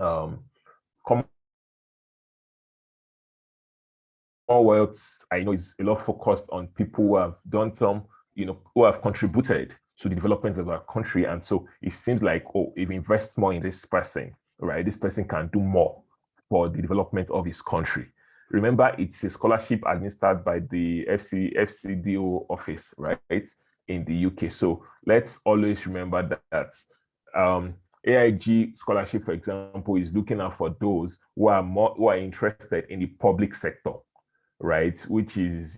Um, Commonwealth, I know, is a lot focused on people who have done some, who have contributed to the development of our country. And so it seems like, oh, if we invest more in this person, right, this person can do more for the development of his country. Remember, it's a scholarship administered by the FCDO office, right, in the UK. So let's always remember that AIG scholarship, for example, is looking out for those who are interested in the public sector, right? Which is,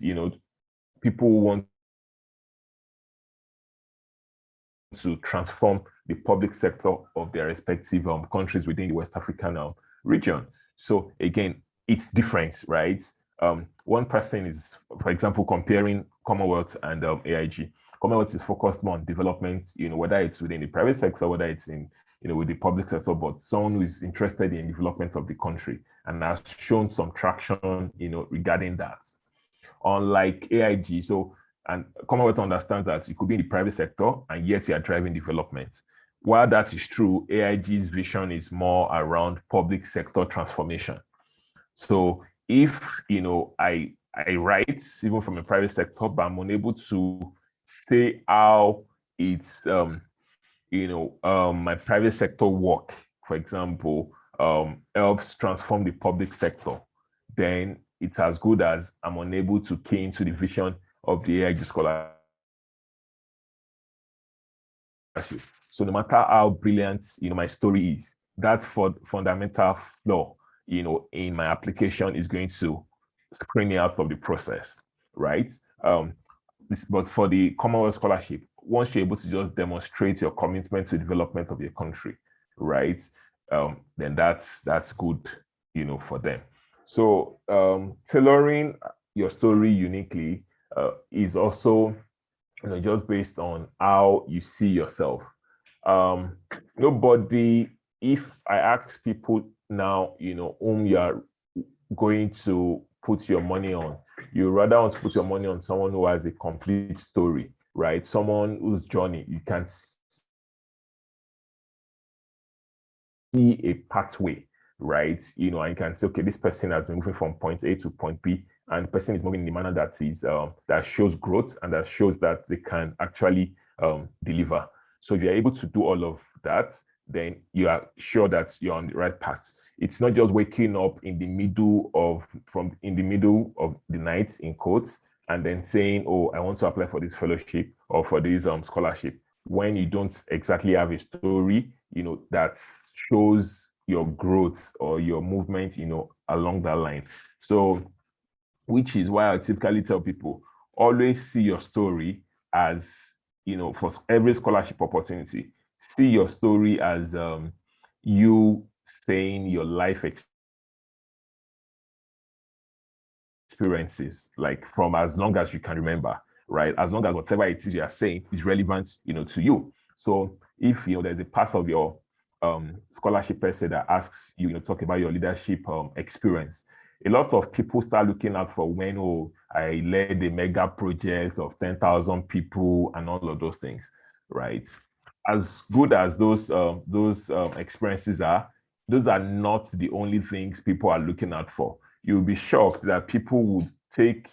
people who want to transform the public sector of their respective countries within the West African region. So again, it's different, right? One person is, for example, comparing Commonwealth and AIG. Commonwealth is focused more on development, whether it's within the private sector, whether it's in, with the public sector, but someone who is interested in development of the country and has shown some traction, regarding that. Unlike AIG, so and Commonwealth understands that you could be in the private sector and yet you are driving development. While that is true, AIG's vision is more around public sector transformation. So if I write even from a private sector, but I'm unable to say how it's my private sector work, for example, helps transform the public sector, then it's as good as I'm unable to key into the vision of the AIG scholarship. So no matter how brilliant, my story is, that fundamental flaw, in my application is going to screen me out of the process, right? But for the Commonwealth scholarship, once you're able to just demonstrate your commitment to the development of your country, right? Then that's good, for them. So tailoring your story uniquely is also, just based on how you see yourself. Nobody, if I ask people now, whom you are going to put your money on, you rather want to put your money on someone who has a complete story, right? Someone whose journey you can see a pathway, right? And you can say, okay, this person has been moving from point A to point B, and the person is moving in a manner that is that shows growth and that shows that they can actually deliver. So if you're able to do all of that, then you are sure that you're on the right path. It's not just waking up in the middle of the night, in quotes, and then saying, oh, I want to apply for this fellowship or for this scholarship, when you don't exactly have a story, that shows your growth or your movement, along that line. So, which is why I typically tell people, always see your story as, for every scholarship opportunity, see your story as you saying your life experiences, like from as long as you can remember, right? As long as whatever it is you are saying is relevant, to you. So if there's a part of your scholarship essay that asks you, talk about your leadership experience, a lot of people start looking out for when, oh, I led a mega project of 10,000 people and all of those things, right? As good as those experiences are, those are not the only things people are looking out for. You'll be shocked that people would take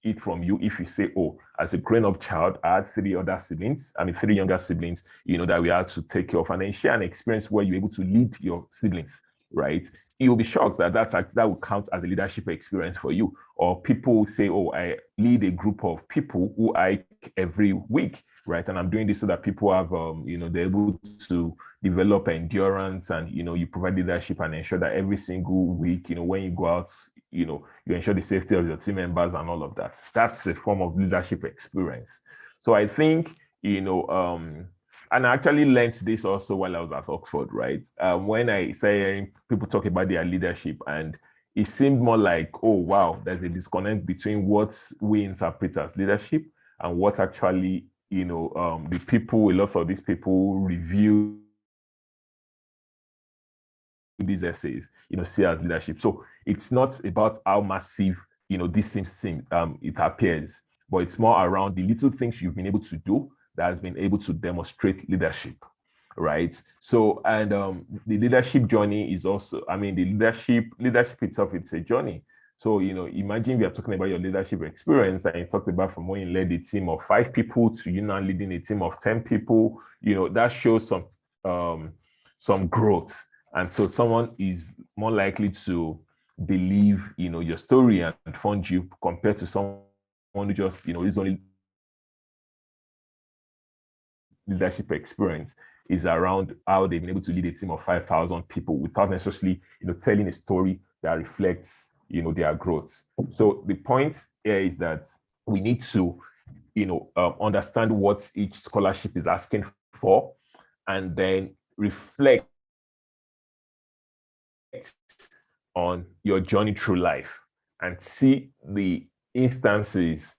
it from you if you say, oh, as a grown-up child, I had three other siblings, three younger siblings, that we had to take care of, and then share an experience where you're able to lead your siblings, right? You'll be shocked that that will count as a leadership experience for you. Or people say, oh, I lead a group of people who hike every week, right? And I'm doing this so that people have, they're able to develop endurance, and, you provide leadership and ensure that every single week, when you go out, you ensure the safety of your team members and all of that. That's a form of leadership experience. So I think, and I actually learned this also while I was at Oxford, right? When I started hearing people talk about their leadership, and it seemed more like, oh, wow, there's a disconnect between what we interpret as leadership and what actually, a lot of these people review these essays, see as leadership. So it's not about how massive, this seems it appears, but it's more around the little things you've been able to do that has been able to demonstrate leadership. right? So, and the leadership journey is also, I mean, the leadership itself, it's a journey. So, imagine we are talking about your leadership experience, and you talked about from when you led a team of 5 people to you now leading a team of 10 people. That shows some growth. And so someone is more likely to believe, your story and fund you compared to someone who just, is only leadership experience is around how they've been able to lead a team of 5,000 people without necessarily, telling a story that reflects, their growth. So the point here is that we need to, understand what each scholarship is asking for, and then reflect on your journey through life and see the instances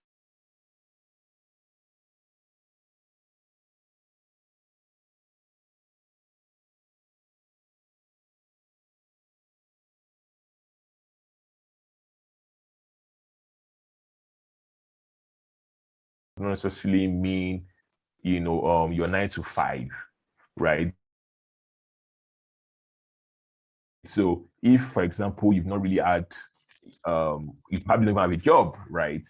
not necessarily mean, your 9 to 5, right? So if, for example, you've not really had you probably don't have a job, right?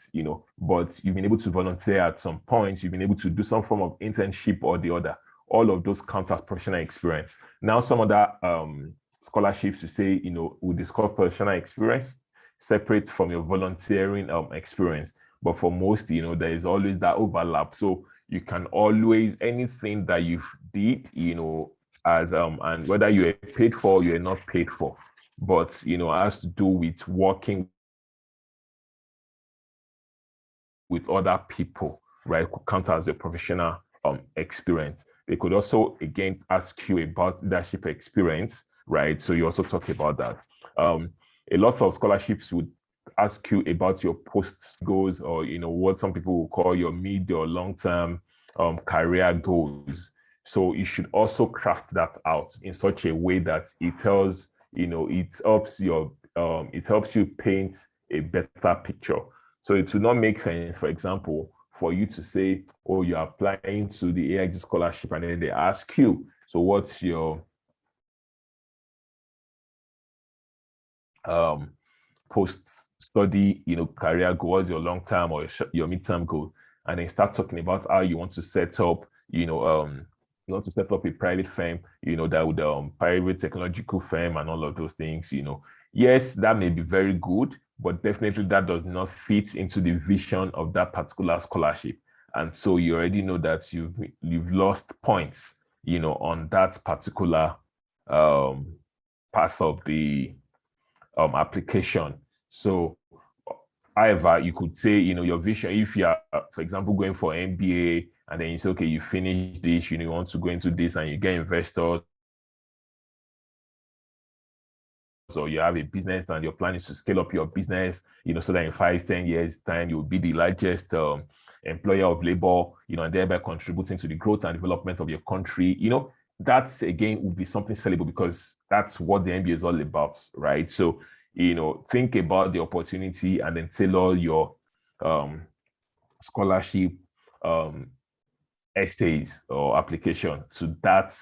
But you've been able to volunteer at some point, you've been able to do some form of internship or the other. All of those count as professional experience. Now, some other scholarships to say, will discuss professional experience separate from your volunteering experience. But for most, there is always that overlap. So you can always, anything that you've did, as and whether you're paid for or you're not paid for, but has to do with working with other people, right? Could count as a professional experience. They could also again ask you about leadership experience, right? So you also talk about that. A lot of scholarships would ask you about your post goals, or what some people will call your mid or long-term career goals. So you should also craft that out in such a way that it tells, it helps you paint a better picture. So it will not make sense, for example, for you to say, oh, you're applying to the AIG scholarship, and then they ask you, so what's your post-study, career goal? What's your long-term or your mid-term goal? And then start talking about how you want to set up, you want to set up a private firm, that would private technological firm and all of those things, Yes, that may be very good, but definitely that does not fit into the vision of that particular scholarship. And so you already know that you've lost points, on that particular path of the application. So, however, you could say, your vision, if you are, for example, going for MBA, and then you say, okay, you finish this, you want to go into this, and you get investors, or you have a business and your plan is to scale up your business, so that in 5, 10 years time, you'll be the largest employer of labor, and thereby contributing to the growth and development of your country. That's again would be something sellable, because that's what the MBA is all about, right? So, think about the opportunity and then tailor your scholarship essays or application to that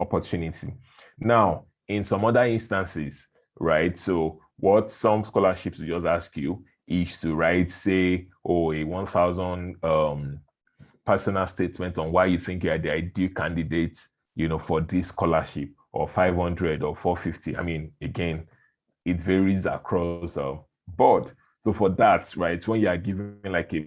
opportunity. Now, in some other instances, right? So what some scholarships will just ask you is to write, say, a 1,000 personal statement on why you think you're the ideal candidate, for this scholarship, or 500 or 450. I mean, again, it varies across board. So for that, right, when you are given like a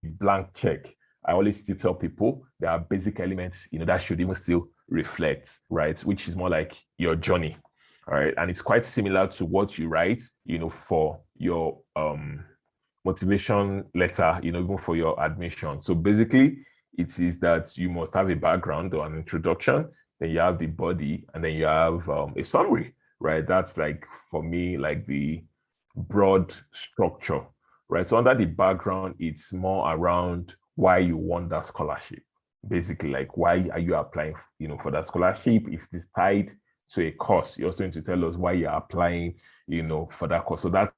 blank check, I always still tell people there are basic elements, that should even still reflect, right? Which is more like your journey. All right. And it's quite similar to what you write, for your motivation letter, even for your admission. So basically, it is that you must have a background or an introduction, then you have the body, and then you have a summary, right? That's like, for me, like the broad structure, right? So under the background, it's more around why you want that scholarship. Basically, like, why are you applying, for that scholarship? If it's tied to a course, you're also going to tell us why you're applying, for that course. So that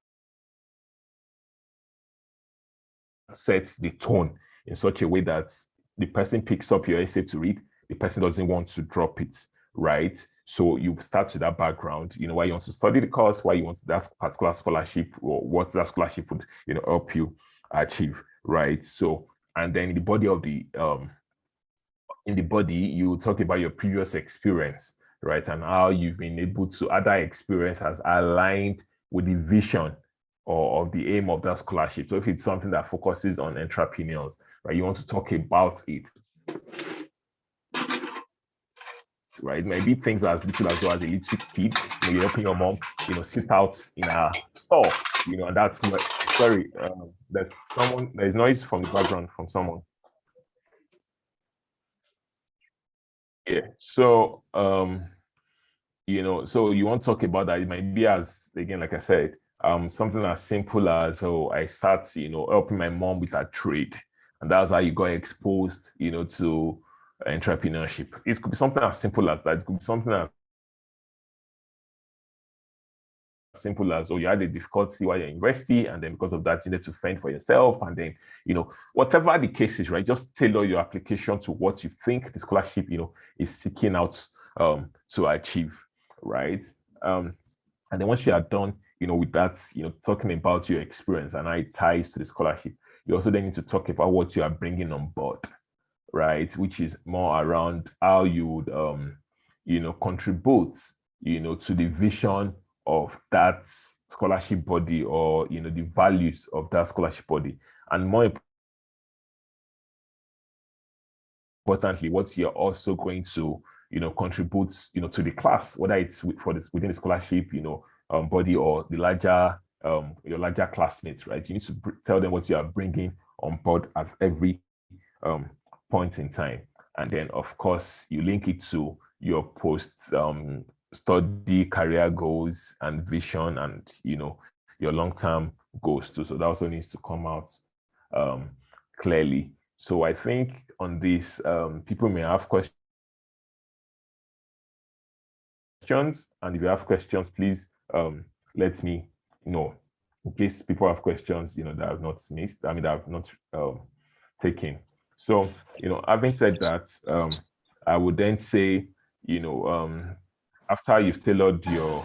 sets the tone in such a way that the person picks up your essay to read, the person doesn't want to drop it, right? So you start with that background, why you want to study the course, why you want that particular scholarship, or what that scholarship would, help you achieve, right? So, and then in the body, you talk about your previous experience, right? And how you've been able to, other experience has aligned with the vision or of the aim of that scholarship. So if it's something that focuses on entrepreneurs, right, you want to talk about it, right? Maybe things as little as though as a little kid, you're helping your mom, sit out in a store, and that's what, sorry, there's noise from the background from someone. Yeah. So, so you want to talk about that. It might be as, again, like I said, something as simple as, I start, helping my mom with her trade. And that's how you got exposed, to entrepreneurship. It could be something as simple as that. It could be something as simple as, you had a difficulty while you're in university, and then because of that, you need to fend for yourself. And then, whatever the case is, right, just tailor your application to what you think the scholarship, is seeking out to achieve, right? And then once you are done, with that, talking about your experience and how it ties to the scholarship, you also then need to talk about what you are bringing on board, right? Which is more around how you would, contribute, to the vision of that scholarship body, or, the values of that scholarship body. And more importantly, what you're also going to, contribute, to the class, whether it's within the scholarship, body, or the larger, your larger classmates, right? You need to tell them what you are bringing on board at every point in time. And then, of course, you link it to your post study career goals and vision, and your long-term goals too. So that also needs to come out clearly. So I think on this, people may have questions, and if you have questions, please let me know, in case people have questions, that I've not missed, that I've not taken. So, having said that, I would then say, after you've tailored your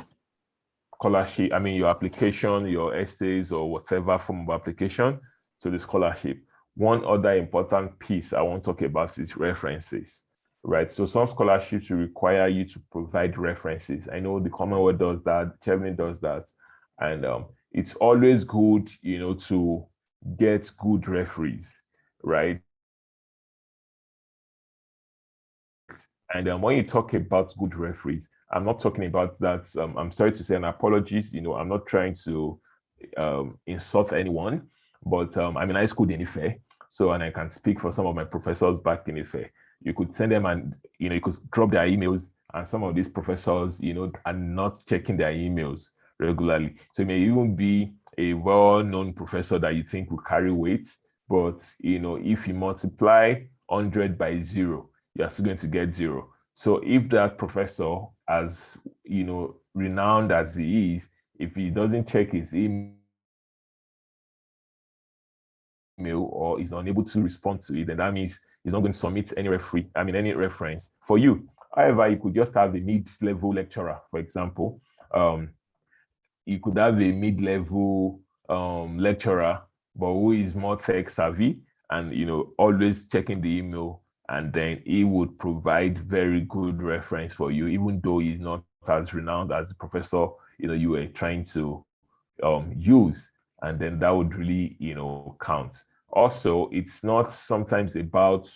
scholarship, your application, your essays, or whatever form of application to the scholarship, one other important piece I want to talk about is references, right? So some scholarships will require you to provide references. I know the Commonwealth does that, Chevron does that, and it's always good, to get good referees, right? And when you talk about good referees, I'm not talking about that. I'm sorry to say, and apologies. I'm not trying to insult anyone, but I'm in high school in Ife, so, and I can speak for some of my professors back in Ife. You could send them, and you could drop their emails, and some of these professors, are not checking their emails regularly. So it may even be a well-known professor that you think will carry weight, but if you multiply 100 by 0, you're still going to get 0. So if that professor, as renowned as he is, if he doesn't check his email, or is unable to respond to it, then that means he's not going to submit any any reference for you. However, you could just have a mid-level lecturer, for example. You could have a mid-level lecturer, but who is more tech savvy, and always checking the email, and then he would provide very good reference for you, even though he's not as renowned as the professor you were trying to use. And then that would really count. Also, it's not sometimes about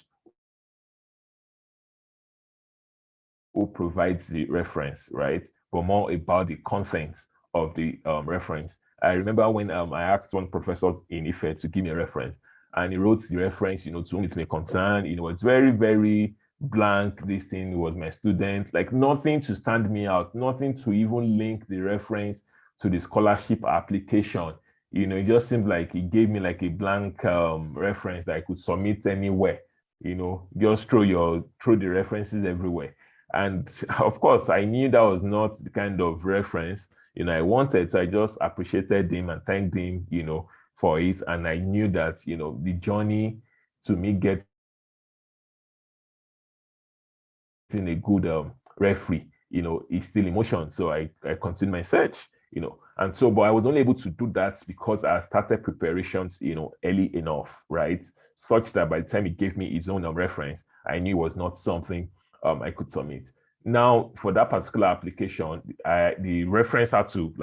who provides the reference, right, but more about the contents of the reference. I remember when I asked one professor in Ife to give me a reference, and he wrote the reference, to whom it may concern. It's very, very blank. This thing was my student, like nothing to stand me out, nothing to even link the reference to the scholarship application. It just seemed like he gave me like a blank reference that I could submit anywhere. Just throw the references everywhere. And of course, I knew that was not the kind of reference I wanted. So I just appreciated him and thanked him, for it. And I knew that, the journey to me getting a good referee, is still emotion. So I continued my search, and so, but I was only able to do that because I started preparations, early enough, right? Such that by the time he gave me his own reference, I knew it was not something I could submit. Now, for that particular application, the reference had to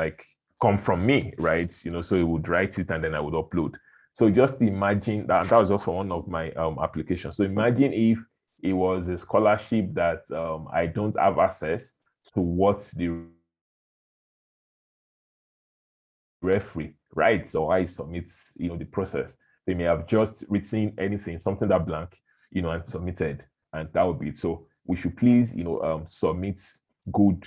come from me, right? So he would write it and then I would upload. So just imagine that was just for one of my applications. So imagine if it was a scholarship that I don't have access to what the referee writes or I submits, the process. They may have just written anything, something that blank, and submitted, and that would be it. So we should please, submit good,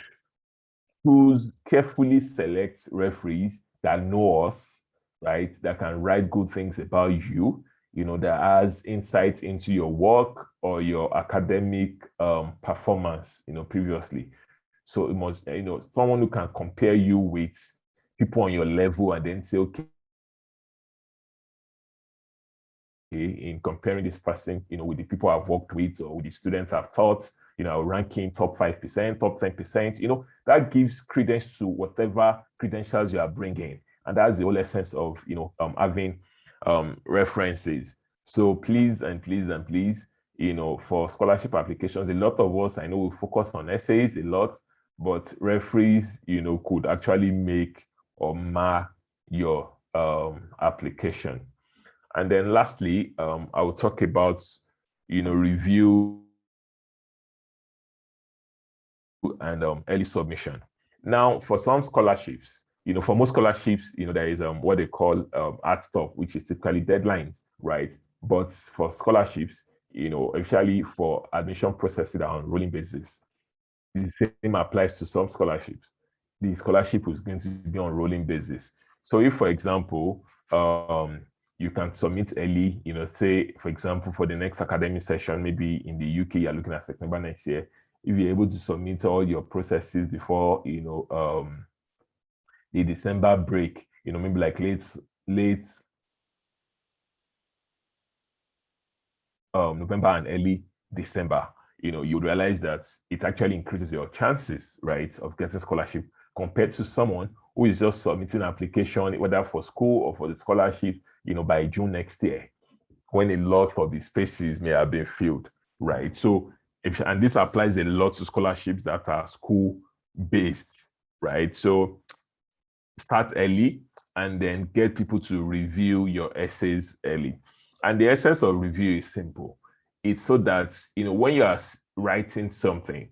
choose carefully select referees that know us, right? That can write good things about you, that has insight into your work or your academic performance, previously. So it must, someone who can compare you with people on your level and then say, okay, in comparing this person, with the people I've worked with or with the students I've taught, ranking top 5%, top 10%, that gives credence to whatever credentials you are bringing. And that's the whole essence of, having references. So please and please and please, for scholarship applications, a lot of us, I know, we focus on essays a lot, but referees, could actually make or mar your application. And then lastly, I will talk about, review and early submission. Now, for some scholarships, for most scholarships, there is what they call art stop, which is typically deadlines, right? But for scholarships, especially for admission processes on rolling basis, the same applies to some scholarships. The scholarship is going to be on rolling basis. So if, for example, you can submit early, say, for example, for the next academic session, maybe in the UK, you're looking at September next year. If you're able to submit all your processes before, the December break, maybe like late November and early December, you'd realize that it actually increases your chances, right, of getting scholarship compared to someone who is just submitting an application, whether for school or for the scholarship, by June next year, when a lot of the spaces may have been filled, right? So, and this applies a lot to scholarships that are school-based, right? So start early and then get people to review your essays early. And the essence of review is simple. It's so that, when you are writing something,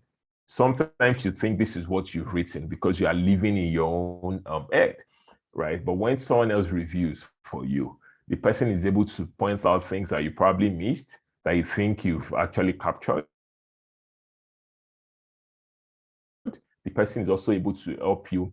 sometimes you think this is what you've written because you are living in your own head, right? But when someone else reviews for you, the person is able to point out things that you probably missed, that you think you've actually captured. The person is also able to help you,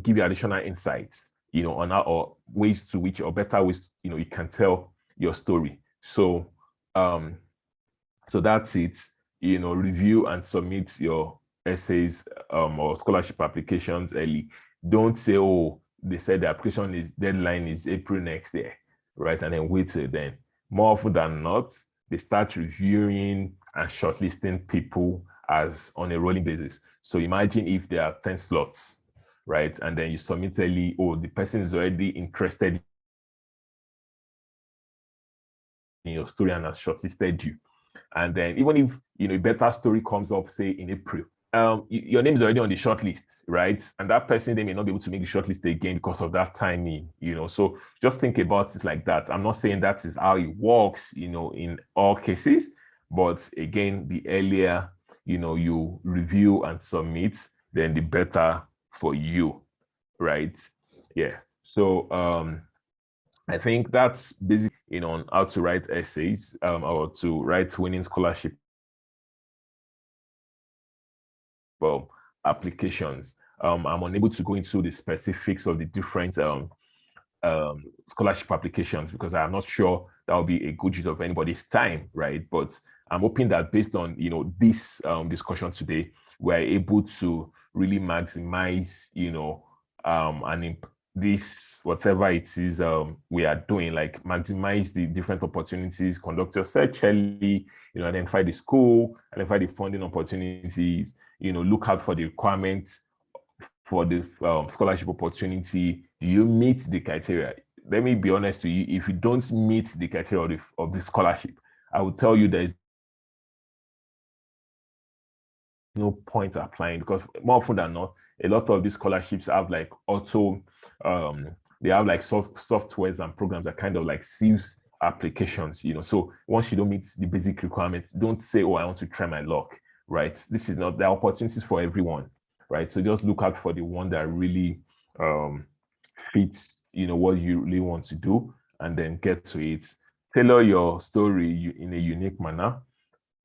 give you additional insights, on how, or ways to which, or better ways, you can tell your story. So, so that's it. Review and submit your essays or scholarship applications early. Don't say, oh, they said the application deadline is April next year, right? And then wait till then. More often than not, they start reviewing and shortlisting people as on a rolling basis. So imagine if there are 10 slots, right? And then you submit early, oh, the person is already interested in your story and has shortlisted you. And then even if, a better story comes up, say in April, your name is already on the shortlist, right? And that person, they may not be able to make the shortlist again because of that timing, So just think about it like that. I'm not saying that is how it works, in all cases, but again, the earlier, you review and submit, then the better for you, right? Yeah. So I think that's basically, on how to write essays or to write winning scholarship applications. I'm unable to go into the specifics of the different scholarship applications because I'm not sure that will be a good use of anybody's time, right? But I'm hoping that based on this discussion today, we're able to really maximize and this, whatever it is we are doing, like maximize the different opportunities, conduct your search early, identify the school, identify the funding opportunities, look out for the requirements for the scholarship opportunity. Do you meet the criteria? Let me be honest with you, if you don't meet the criteria of the scholarship, I will tell you there's no point applying, because more often than not, a lot of these scholarships have like they have like softwares and programs that kind of like sieves applications, So once you don't meet the basic requirements, don't say, oh, I want to try my luck, right? This is not, there are opportunities for everyone, right? So just look out for the one that really fits, what you really want to do, and then get to it. Tailor your story in a unique manner.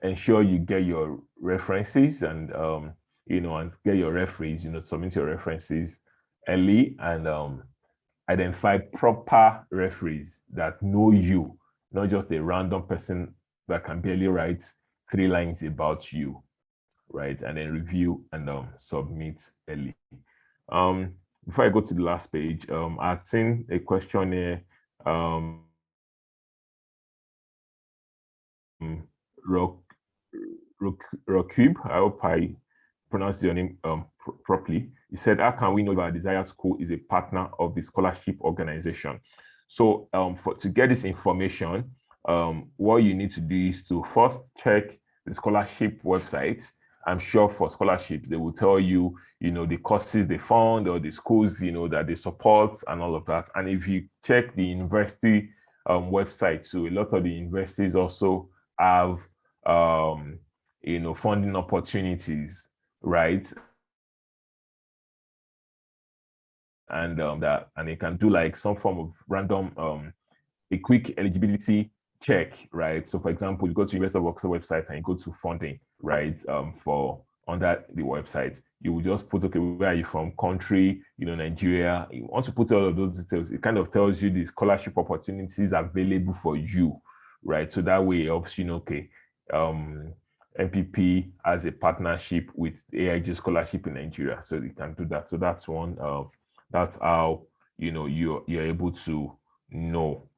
Ensure you get your references and and get your referees, submit your references early, and identify proper referees that know you, not just a random person that can barely write 3 lines about you, right? And then review and submit early. Before I go to the last page, I've seen a question here. Rokub, I hope I pronounced your name properly. He said, how can we know if our desired school is a partner of the scholarship organization? So to get this information, what you need to do is to first check the scholarship website. I'm sure for scholarships, they will tell you, the courses they fund or the schools, that they support and all of that. And if you check the university website, so a lot of the universities also have funding opportunities, right? And they can do like some form of random a quick eligibility check, right? So for example, you go to University of Oxford website and you go to funding, right? For under the website, you will just put, okay, where are you from, country, Nigeria. You want to put all of those details. It kind of tells you the scholarship opportunities available for you, right? So that way it helps you know, okay, MPP has a partnership with AIG scholarship in Nigeria, so you can do that. So that's one. That's how you're able to know.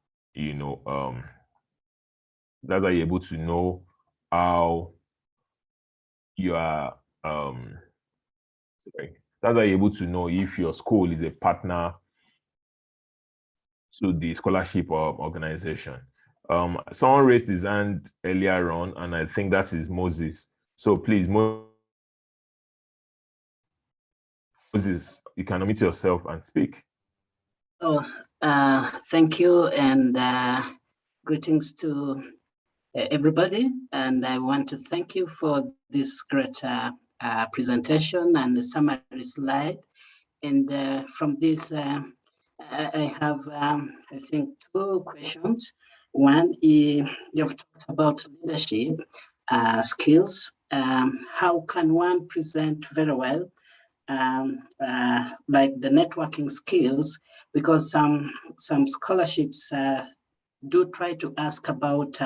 That's how you're able to know how you are. Sorry. That's how you're able to know if your school is a partner to the scholarship organization. Someone raised his hand earlier on, and I think that is Moses. So please, Moses, you can unmute yourself and speak. Oh, thank you, and greetings to everybody. And I want to thank you for this great presentation and the summary slide. And from this, I have, I think, 2 questions. One, you've talked about leadership skills. How can one present very well, like the networking skills? Because some scholarships do try to ask about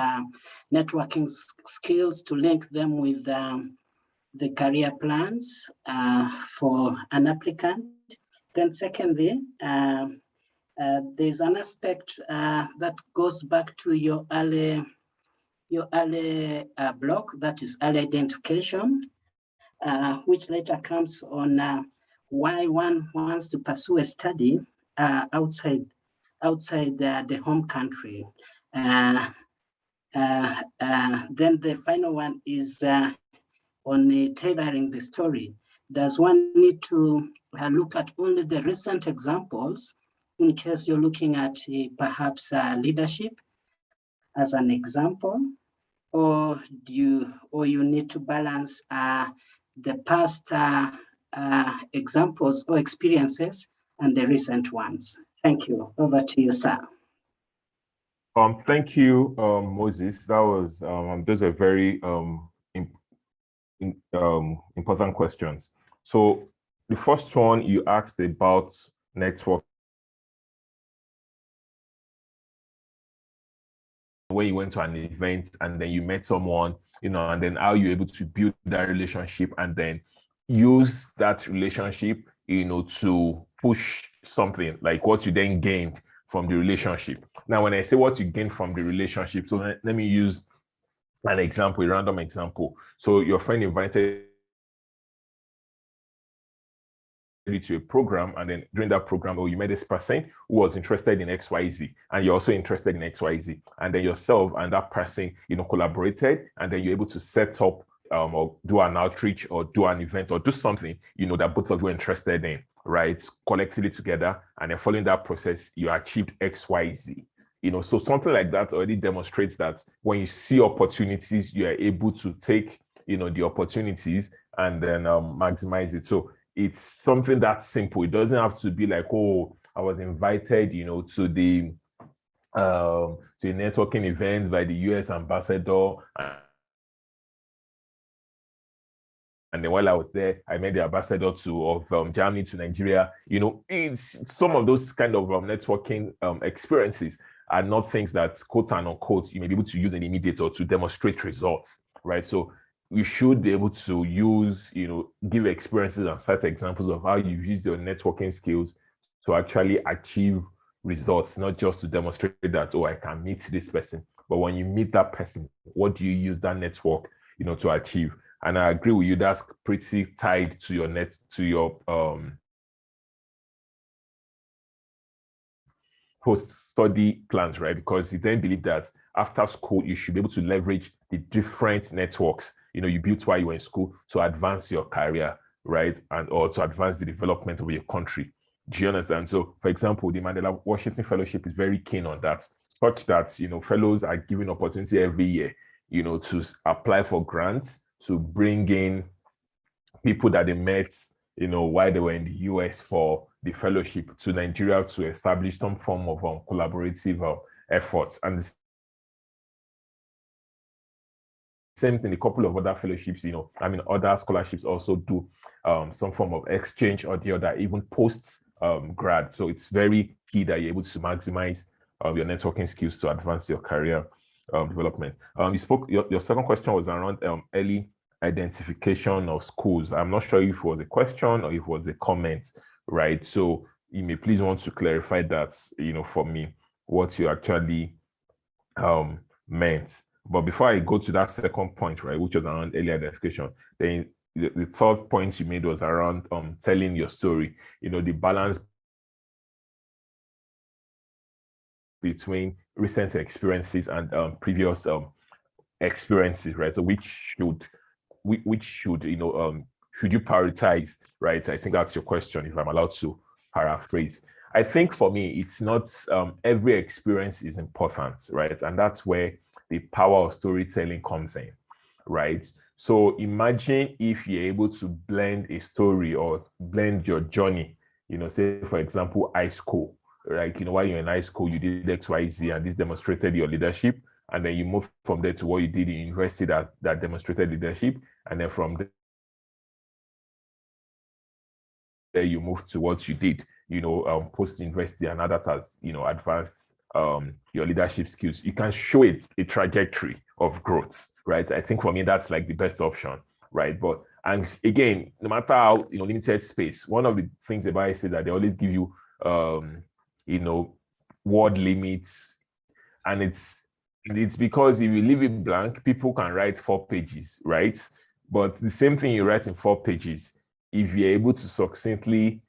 networking skills to link them with the career plans for an applicant. Then secondly, there's an aspect that goes back to your early block, that is early identification, which later comes on why one wants to pursue a study outside the home country. Then the final one is on tailoring the story. Does one need to look at only the recent examples in case you're looking at perhaps leadership as an example, or you need to balance the past examples or experiences and the recent ones? Thank you. Over to you, sir. Thank you, Moses. That was those are very important questions. So the first one you asked about network, when you went to an event and then you met someone, and then how you're able to build that relationship and then use that relationship, to push something, like what you then gained from the relationship. Now, when I say what you gain from the relationship, so let me use an example, a random example. So your friend invited you to a program, and then during that program, you met this person who was interested in XYZ, and you're also interested in XYZ, and then yourself and that person, collaborated, and then you're able to set up or do an outreach or do an event or do something, that both of you are interested in, right? Collectively together, and then following that process, you achieved XYZ. So something like that already demonstrates that when you see opportunities, you are able to take, the opportunities and then maximize it. So it's something that simple. It doesn't have to be like, oh, I was invited, to the a networking event by the US ambassador. And then while I was there, I met the ambassador of Germany to Nigeria. It's some of those kind of networking experiences are not things that, quote and unquote, you may be able to use in the immediate or to demonstrate results, right? So you should be able to use, give experiences and set examples of how you've used your networking skills to actually achieve results, not just to demonstrate that, oh, I can meet this person. But when you meet that person, what do you use that network, to achieve? And I agree with you, that's pretty tied to your post-study plans, right? Because you then believe that after school, you should be able to leverage the different networks, you built while you were in school to advance your career, right? And or to advance the development of your country. Do you understand? So, for example, the Mandela Washington Fellowship is very keen on that, such that, fellows are given opportunity every year, to apply for grants, to bring in people that they met, while they were in the US for the fellowship to Nigeria to establish some form of collaborative efforts. And the same thing, a couple of other fellowships, other scholarships also do some form of exchange or the other, even post grad. So it's very key that you're able to maximize your networking skills to advance your career development. Your second question was around early identification of schools. I'm not sure if it was a question or if it was a comment, right? So you may please want to clarify that, for me, what you actually meant. But before I go to that second point, right, which was around early identification, then the third point you made was around telling your story, the balance between recent experiences and previous experiences, right? So which should should you prioritize, right? I think that's your question, if I'm allowed to paraphrase. I think for me, it's not every experience is important, right? And that's where the power of storytelling comes in, right? So imagine if you're able to blend a story or blend your journey, say, for example, high school, right? While you're in high school, you did X, Y, Z, and this demonstrated your leadership. And then you move from there to what you did in university that demonstrated leadership. And then from there, you move to what you did, post-university, and that has, advanced your leadership skills. You can show it a trajectory of growth, right? I think for me, that's like the best option, right? But, and again, no matter how, limited space, one of the things about it is that they always give you, word limits. And it's because if you leave it blank, people can write 4 pages, right? But the same thing you write in 4 pages, if you're able to succinctly,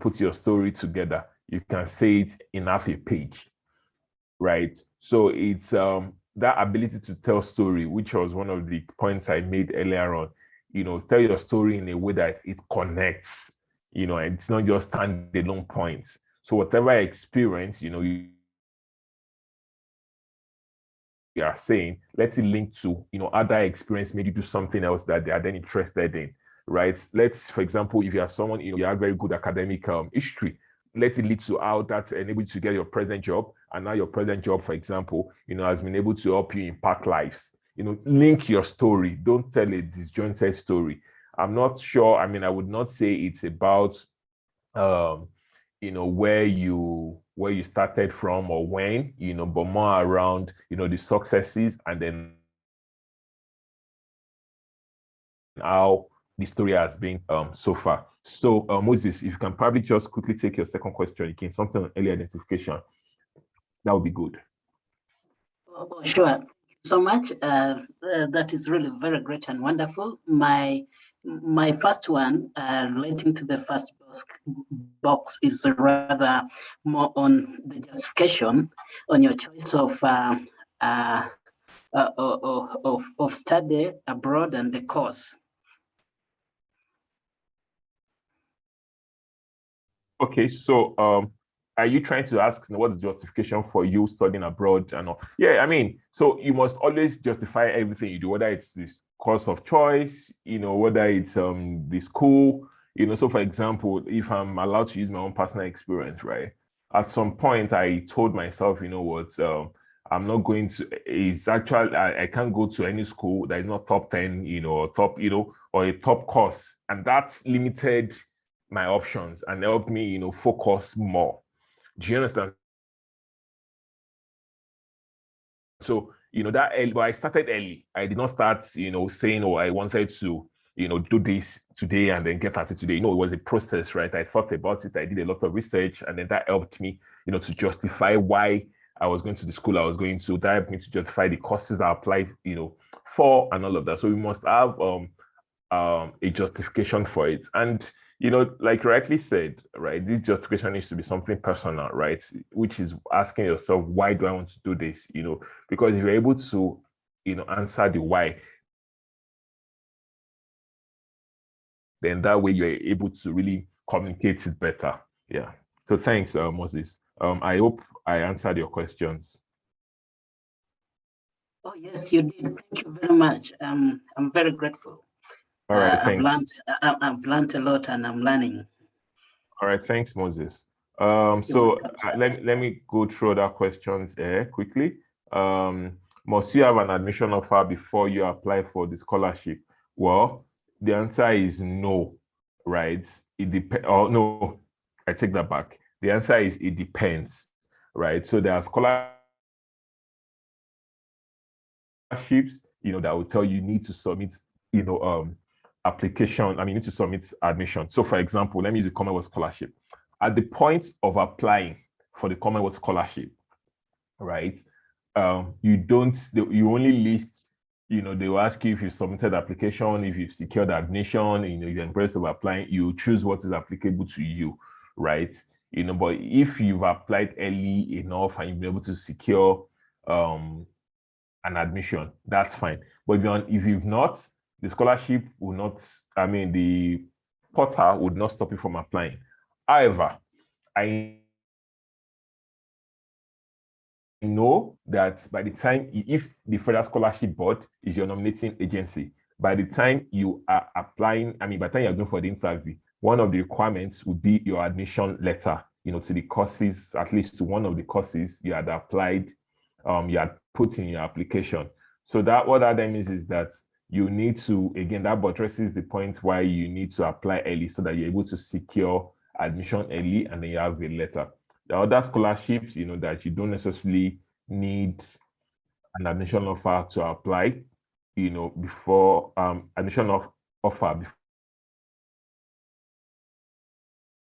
put your story together, you can say it in half a page, right? So it's that ability to tell story, which was one of the points I made earlier on, tell your story in a way that it connects, and it's not just standalone points. So whatever experience, you are saying, let it link to, other experience, maybe do something else that they are then interested in, right? Let's, for example, if you are someone, you have very good academic history, let it lead to how that enables you to get your present job. And now your present job, for example, has been able to help you impact lives. Link your story. Don't tell a disjointed story. I'm not sure. I mean, I would not say it's about, where you started from or when, but more around, the successes and then how the story has been so far. So Moses, if you can probably just quickly take your second question again, something on early identification, that would be good. Oh, sure. So much. That is really very great and wonderful. My first one relating to the first box is rather more on the justification on your choice of study abroad and the course. Okay, so are you trying to ask what's the justification for you studying abroad and all? Yeah, I mean, so you must always justify everything you do, whether it's this course of choice, whether it's the school, so for example, if I'm allowed to use my own personal experience, right? At some point I told myself, what, I'm not going to, it's actually, I can't go to any school that is not top 10, or top, or a top course. And that's limited my options and help me, focus more. Do you understand? So, that early, but I started early. I did not start, saying, oh, I wanted to, do this today and then get at it today. It was a process, right? I thought about it. I did a lot of research, and then that helped me, to justify why I was going to the school I was going to. That helped me to justify the courses I applied, for and all of that. So we must have a justification for it. And like rightly said, right, this justification needs to be something personal, right? Which is asking yourself, why do I want to do this? Because if you're able to, answer the why, then that way you're able to really communicate it better. Yeah. So thanks, Moses. I hope I answered your questions. Oh yes, you did. Thank you very much. I'm very grateful. All right, I've thanks. learned a lot, and I'm learning. All right, thanks, Moses. You're So welcome, let me go through other questions quickly. Must you have an admission offer before you apply for the scholarship? Well, the answer is no, right? It depends. Oh no, I take that back. The answer is it depends, right? So there are scholarships, that will tell you need to submit, application. I mean, you need to submit admission. So, for example, let me use the Commonwealth Scholarship. At the point of applying for the Commonwealth Scholarship, right? You only list, they will ask you if you submitted application, if you've secured admission, you're in process of applying, you choose what is applicable to you, right? But if you've applied early enough and you've been able to secure an admission, that's fine. But if you've not, the scholarship will not, the portal would not stop you from applying. However, I know that by the time, if the Federal Scholarship Board is your nominating agency, by the time you are applying, by the time you're going for the interview, one of the requirements would be your admission letter, to the courses, at least to one of the courses you had applied, you had put in your application. So that what that means is that you need to, again, that buttresses the point why you need to apply early so that you're able to secure admission early and then you have a letter. There are other scholarships, that you don't necessarily need an admission offer to apply, before admission of offer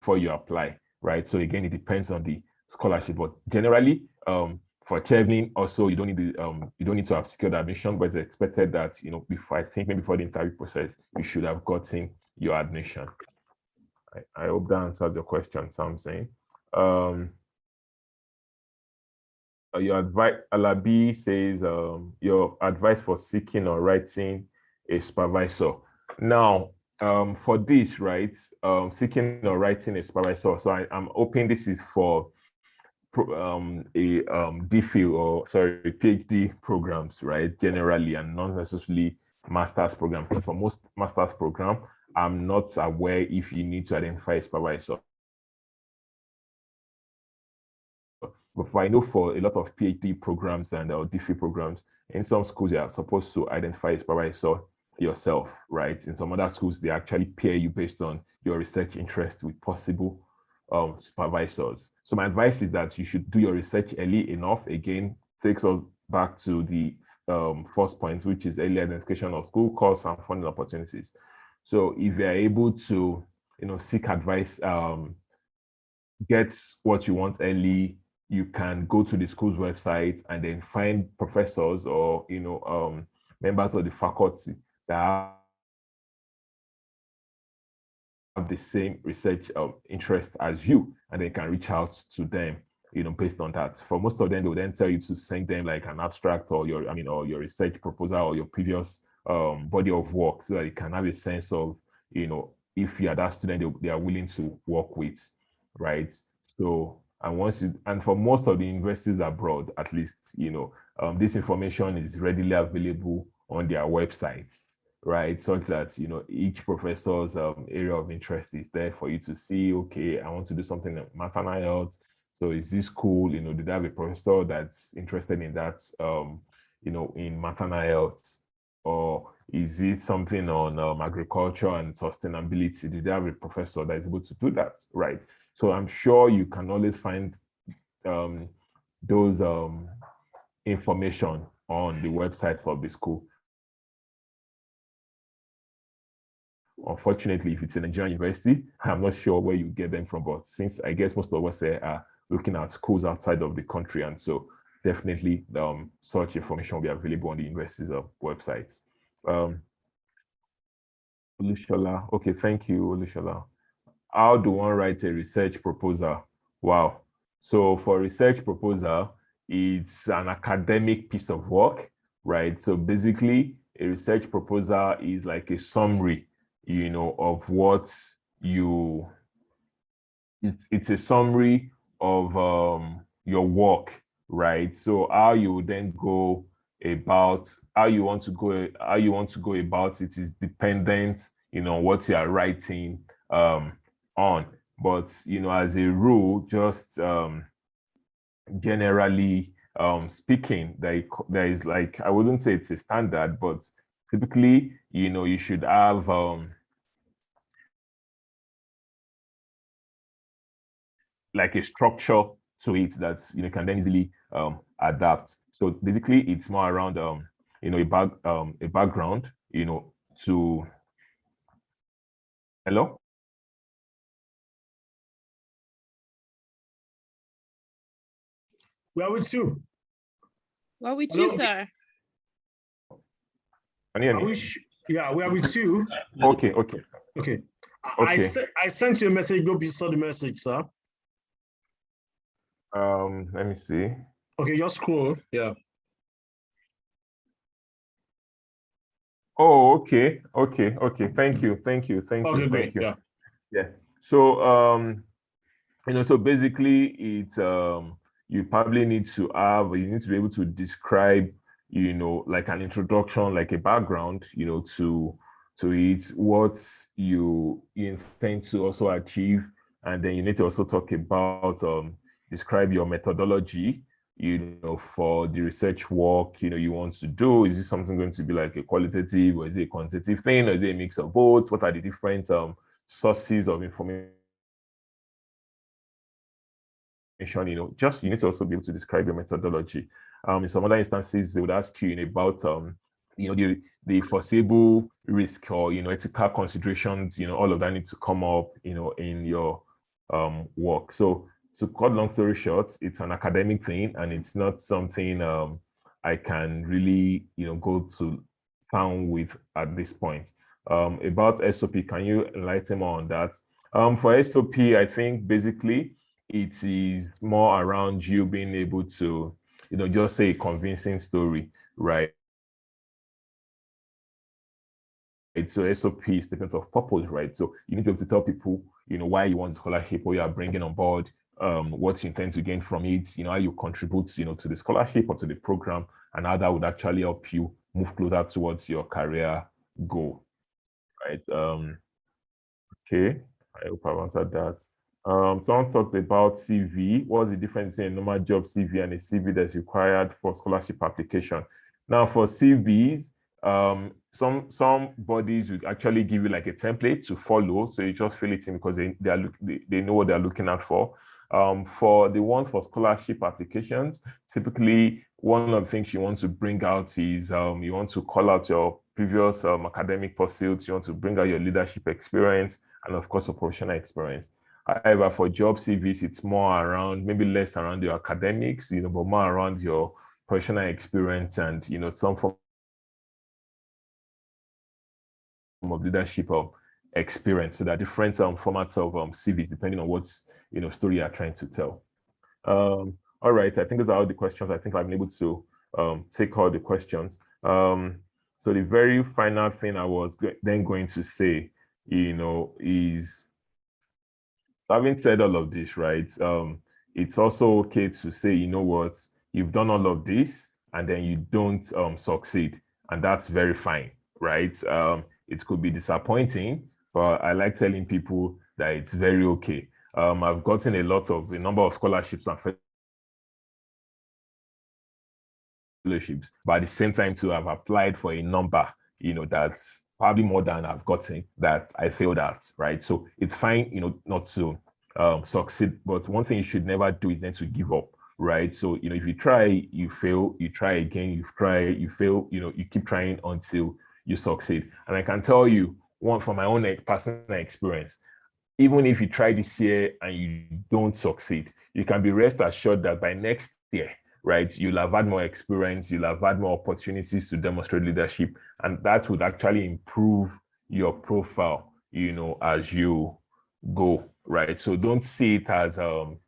before you apply, right? So again, it depends on the scholarship, but generally, for Chevening, also you don't need to have secured admission, but it's expected that before, I think maybe before the interview process, you should have gotten your admission. I hope that answers your question, Samson. Your advice, Alabi says, your advice for seeking or writing a supervisor. Now, for this, right, seeking or writing a supervisor. So I'm hoping this is for a DPhil or PhD programs, right, generally, and not necessarily master's program. Because for most master's program, I'm not aware if you need to identify a supervisor. But I know for a lot of PhD programs and DPhil programs, in some schools, you are supposed to identify a supervisor yourself, right? In some other schools, they actually pair you based on your research interest with possible supervisors. So my advice is that you should do your research early enough. Again, takes us back to the first point, which is early identification of school course and funding opportunities. So if you are able to, seek advice, get what you want early, you can go to the school's website and then find professors or members of the faculty that have the same research interest as you, and they can reach out to them, based on that. For most of them, they will then tell you to send them like an abstract or or your research proposal or your previous body of work, so that you can have a sense of, if you are that student they are willing to work with, right? So, and for most of the universities abroad, at least, this information is readily available on their websites, right? Such that, each professor's area of interest is there for you to see, okay, I want to do something in maternal health. So is this cool? Did I have a professor that's interested in that, in maternal health? Or is it something on agriculture and sustainability? Did they have a professor that is able to do that, right? So I'm sure you can always find those information on the website for the school. Unfortunately, if it's a Nigerian university, I'm not sure where you get them from, but since I guess most of us are looking at schools outside of the country, and so definitely such information will be available on the university's websites. Olushola, okay, thank you, Olushola. How do one write a research proposal? Wow. So for research proposal, it's an academic piece of work, right? So basically, a research proposal is like a summary, of what it's a summary of your work, right? So how you would then go about how you want to go about it is dependent, on what you are writing on. But as a rule, just generally speaking, there is, like, I wouldn't say it's a standard, but typically, you should have like a structure to it that can then easily adapt. So basically, it's more around a background, to hello. We are with you. We're with Hello? you, sir. Can you hear I me? wish, yeah, we are with you. Okay. Okay. Okay. I sent you a message. Hope you saw the message, sir. Let me see. Okay, just scroll. Yeah. Oh, okay. Thank you. Okay, great. Yeah. Yeah. So so basically it's you probably need to be able to describe, like an introduction, like a background, to it, what you intend to also achieve. And then you need to also talk about describe your methodology, for the research work, you want to do. Is this something going to be like a qualitative, or is it a quantitative thing, or is it a mix of both? What are the different sources of information? Just you need to also be able to describe your methodology. In some other instances, they would ask you about the foreseeable risk, or ethical considerations. All of that needs to come up, in your work. So to cut long story short, it's an academic thing, and it's not something I can really go to town with at this point. About SOP, can you enlighten more on that? For SOP, I think basically it is more around you being able to, just say a convincing story, right? So SOP is statement of purpose, right? So you need to be able to tell people, why you want scholarship, what you are bringing on board, what you intend to gain from it, how you contribute, to the scholarship or to the program, and how that would actually help you move closer towards your career goal, right? Okay, I hope I've answered that. Someone talked about CV. What's the difference between a normal job CV and a CV that's required for scholarship application? Now, for CVs, some bodies will actually give you like a template to follow, so you just fill it in because they know what they're looking out for. For the ones for scholarship applications, typically one of the things you want to bring out is you want to call out your previous academic pursuits. You want to bring out your leadership experience, and of course for professional experience. However, for job CVs, it's more around, maybe less around your academics, but more around your professional experience and, some form of leadership experience. So there are different formats of CVs depending on what, story you're trying to tell. All right, I think those are all the questions. I think I've been able to take all the questions. So the very final thing I was then going to say, is, having said all of this, right, it's also okay to say, what, you've done all of this and then you don't succeed, and that's very fine, right? It could be disappointing, but I like telling people that it's very okay. I've gotten a number of scholarships and fellowships, but at the same time too, I've applied for a number, that's probably more than I've gotten that I failed at, right? So it's fine, not to succeed, but one thing you should never do is then to give up, right? So, if you try, you fail, you try again, you try, you fail, you keep trying until you succeed. And I can tell you, one from my own personal experience, even if you try this year and you don't succeed, you can be rest assured that by next year, right, you'll have had more experience, you'll have had more opportunities to demonstrate leadership, and that would actually improve your profile, as you go, right? So don't see it as, the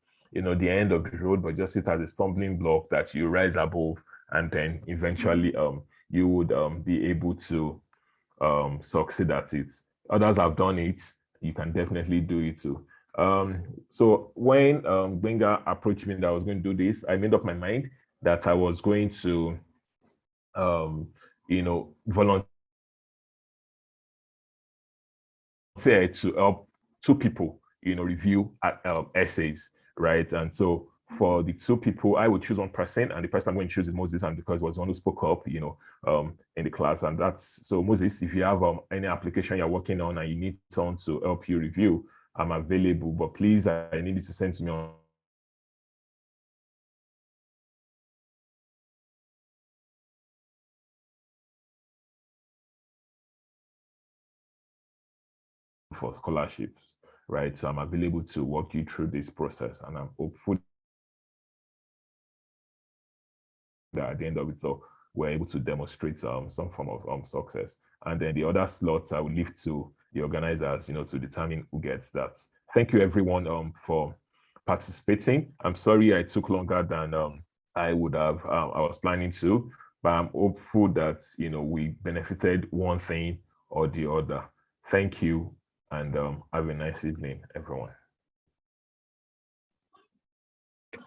end of the road, but just see it as a stumbling block that you rise above, and then eventually you would be able to succeed at it. Others have done it, you can definitely do it too. So when Benga approached me that I was going to do this, I made up my mind that I was going to, volunteer to help 2 people, review essays, right? And so for the 2 people, I would choose one person, and the person I'm going to choose is Moses, and because he was the one who spoke up, in the class. And that's, so Moses, if you have any application you're working on and you need someone to help you review, I'm available, but please, I need you to send to me on for scholarships, right? So I'm available to walk you through this process, and I'm hopeful that at the end of it all, we're able to demonstrate some form of success. And then the other slots I will leave to the organizers, to determine who gets that. Thank you everyone for participating. I'm sorry I took longer than I would have, I was planning to, but I'm hopeful that, we benefited one thing or the other. Thank you, and have a nice evening, everyone.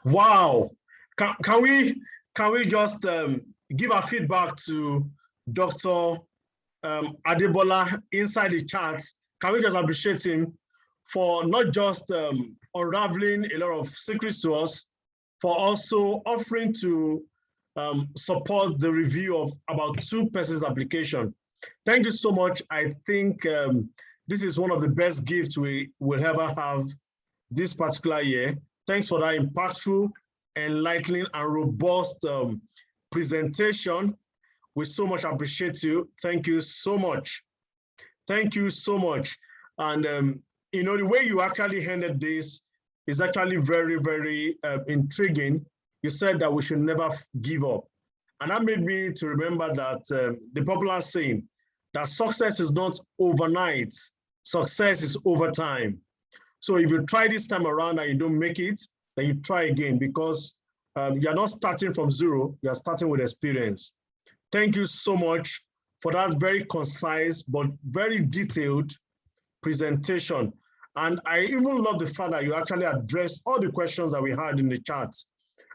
Wow. Can we just give our feedback to Dr. Adebola inside the chat? Can we just appreciate him for not just unraveling a lot of secrets to us, for also offering to support the review of about 2 persons' application. Thank you so much. I think this is one of the best gifts we will ever have this particular year. Thanks for that impactful, enlightening, and robust presentation. We so much appreciate you. Thank you so much. Thank you so much. And the way you actually handled this is actually very, very intriguing. You said that we should never give up. And that made me to remember that the popular saying that success is not overnight, success is over time. So if you try this time around and you don't make it, then you try again, because you're not starting from zero, you're starting with experience. Thank you so much for that very concise but very detailed presentation. And I even love the fact that you actually addressed all the questions that we had in the chat.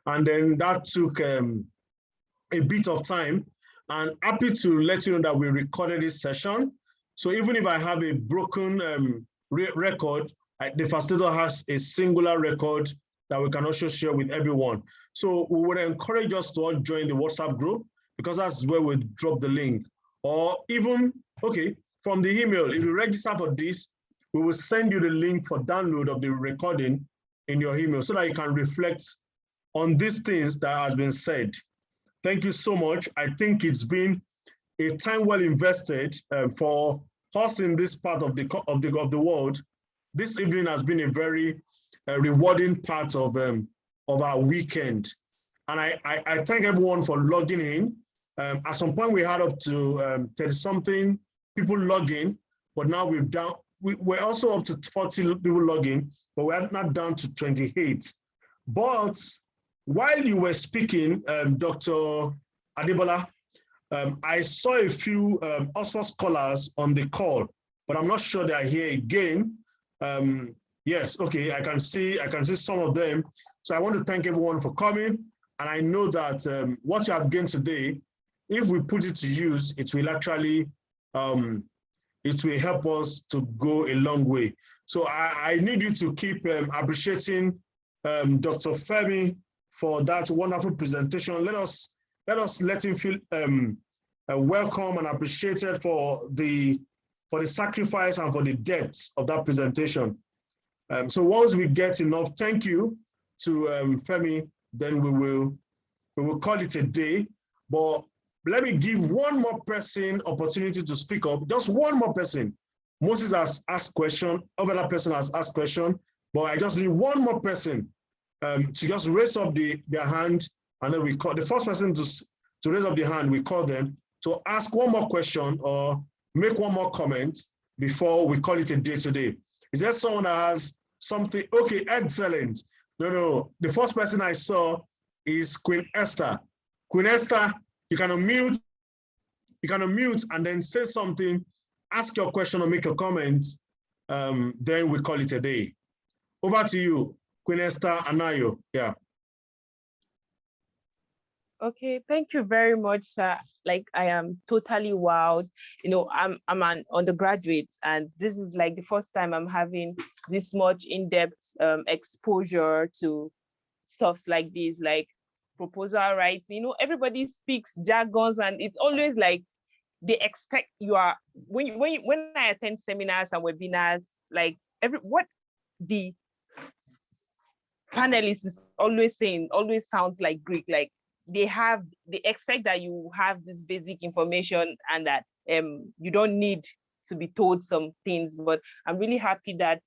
And then that took a bit of time. And happy to let you know that we recorded this session. So even if I have a broken record, the facilitator has a singular record that we can also share with everyone. So we would encourage us to all join the WhatsApp group, because that's where we drop the link. Or even, okay, from the email, if you register for this, we will send you the link for download of the recording in your email so that you can reflect on these things that has been said. Thank you so much. I think it's been a time well invested for us in this part of the world, this evening has been a very rewarding part of our weekend. And I thank everyone for logging in. At some point, we had up to 30-something people logging, but now we're also up to 40 people logging, but we're not down to 28. But while you were speaking, Dr. Adebola, I saw a few Oxford scholars on the call, but I'm not sure they are here again. Yes, okay, I can see some of them. So I want to thank everyone for coming. And I know that what you have gained today, if we put it to use, it will actually, it will help us to go a long way. So I need you to keep appreciating Dr. Femi for that wonderful presentation. Let us let him feel welcome and appreciated for the sacrifice and for the depth of that presentation. So once we get enough thank you to Femi, then we will call it a day. But let me give one more person opportunity to speak up. Just one more person. Moses has asked question, other person has asked question, but I just need one more person to just raise up their hand, and then we call the first person to raise up their hand. We call them to ask one more question or make one more comment before we call it a day today. Is there someone that has something? Okay, excellent. No. The first person I saw is Queen Esther. Queen Esther, you can unmute and then say something, ask your question or make a comment, then we call it a day. Over to you, Queen Esther Anayo. Yeah. Okay, thank you very much, sir. Like, I am totally wowed. You know, I'm an undergraduate, and this is like the first time I'm having this much in-depth exposure to stuffs like this, like proposal writing. You know, everybody speaks jargons, and it's always like they expect you are when I attend seminars and webinars, like what the panelist is always saying always sounds like Greek. Like they expect that you have this basic information and that you don't need to be told some things. But I'm really happy that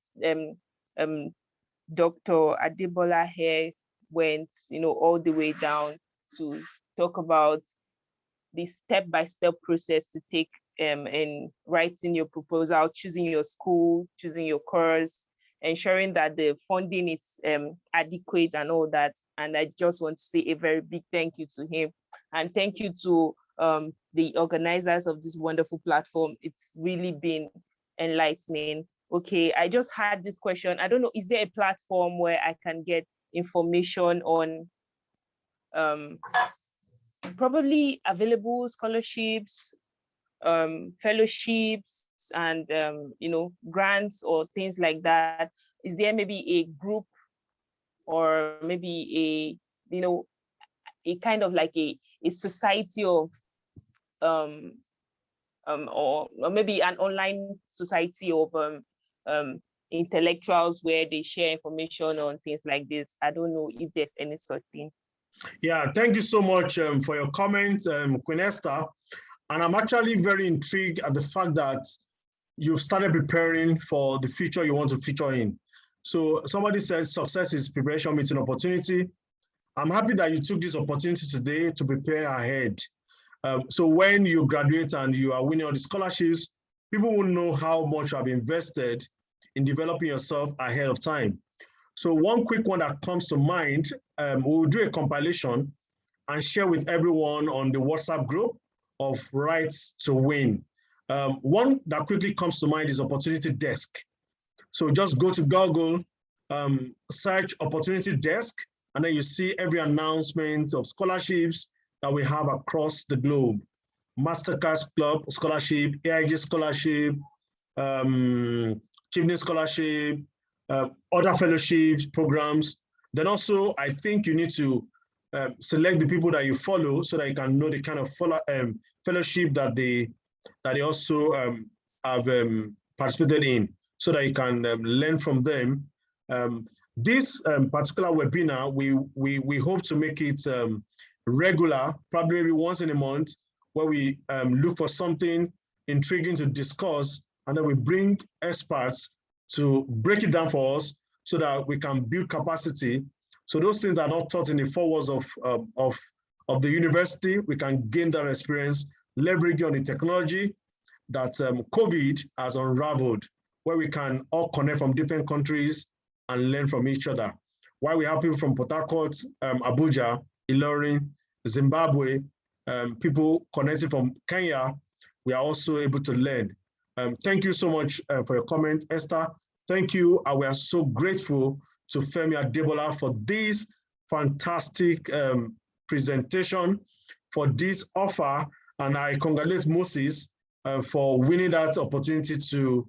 Dr. Adebola here went, you know, all the way down to talk about the step-by-step process to take in writing your proposal, choosing your school, choosing your course, ensuring that the funding is adequate and all that. And I just want to say a very big thank you to him. And thank you to the organizers of this wonderful platform. It's really been enlightening. Okay, I just had this question. I don't know, is there a platform where I can get information on probably available scholarships, fellowships, and you know, grants or things like that? Is there maybe a group or maybe a, you know, a kind of like a society of or maybe an online society of intellectuals where they share information on things like this? I don't know if there's any such thing. Yeah, thank you so much for your comments, Queen Esther. And I'm actually very intrigued at the fact that you've started preparing for the future you want to feature in. So somebody says success is preparation meets an opportunity. I'm happy that you took this opportunity today to prepare ahead. So when you graduate and you are winning all the scholarships, people will know how much you have invested in developing yourself ahead of time. So one quick one that comes to mind, we'll do a compilation and share with everyone on the WhatsApp group of Rights to Win. One that quickly comes to mind is Opportunity Desk. So just go to Google, search Opportunity Desk, and then you see every announcement of scholarships that we have across the globe. Masterclass Club Scholarship, AIG Scholarship, Chimney Scholarship, other fellowships, programs. Then also, I think you need to select the people that you follow so that you can know the kind of fellowship that they also have participated in, so that you can learn from them. This particular webinar, we hope to make it regular, probably maybe once in a month, where we look for something intriguing to discuss and then we bring experts to break it down for us so that we can build capacity. So those things are not taught in the 4 walls of the university. We can gain that experience, leveraging on the technology that COVID has unraveled, where we can all connect from different countries and learn from each other. While we have people from Port Harcourt, Abuja, Tailoring, Zimbabwe, people connecting from Kenya, we are also able to learn. Thank you so much for your comment, Esther. Thank you, and we are so grateful to Femi Adebola for this fantastic presentation, for this offer, and I congratulate Moses for winning that opportunity to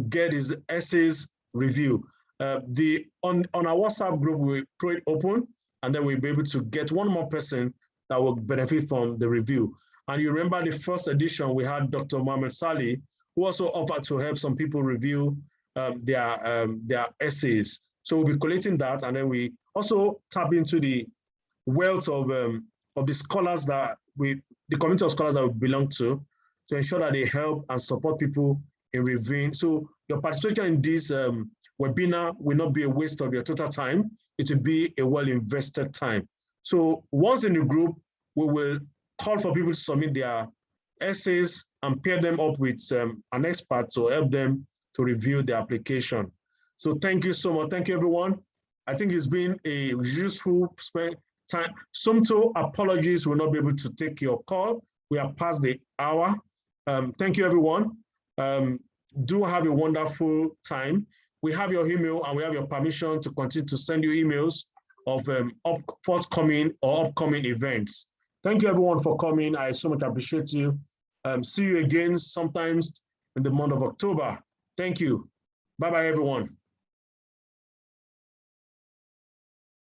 get his essays review. On our WhatsApp group, we throw it open, and then we'll be able to get one more person that will benefit from the review. And you remember the first edition, we had Dr. Mohamed Salih, who also offered to help some people review their essays. So we'll be collating that, and then we also tap into the wealth of the scholars that the community of scholars that we belong to ensure that they help and support people in reviewing. So your participation in this webinar will not be a waste of your total time. It will be a well-invested time. So once in the group, we will call for people to submit their essays and pair them up with an expert to help them to review the application. So thank you so much. Thank you, everyone. I think it's been a useful time. Sumto, apologies, we'll not be able to take your call. We are past the hour. Thank you, everyone. Do have a wonderful time. We have your email and we have your permission to continue to send you emails of forthcoming or upcoming events. Thank you, everyone, for coming. I so much appreciate you. See you again sometimes in the month of October. Thank you. Bye-bye, everyone.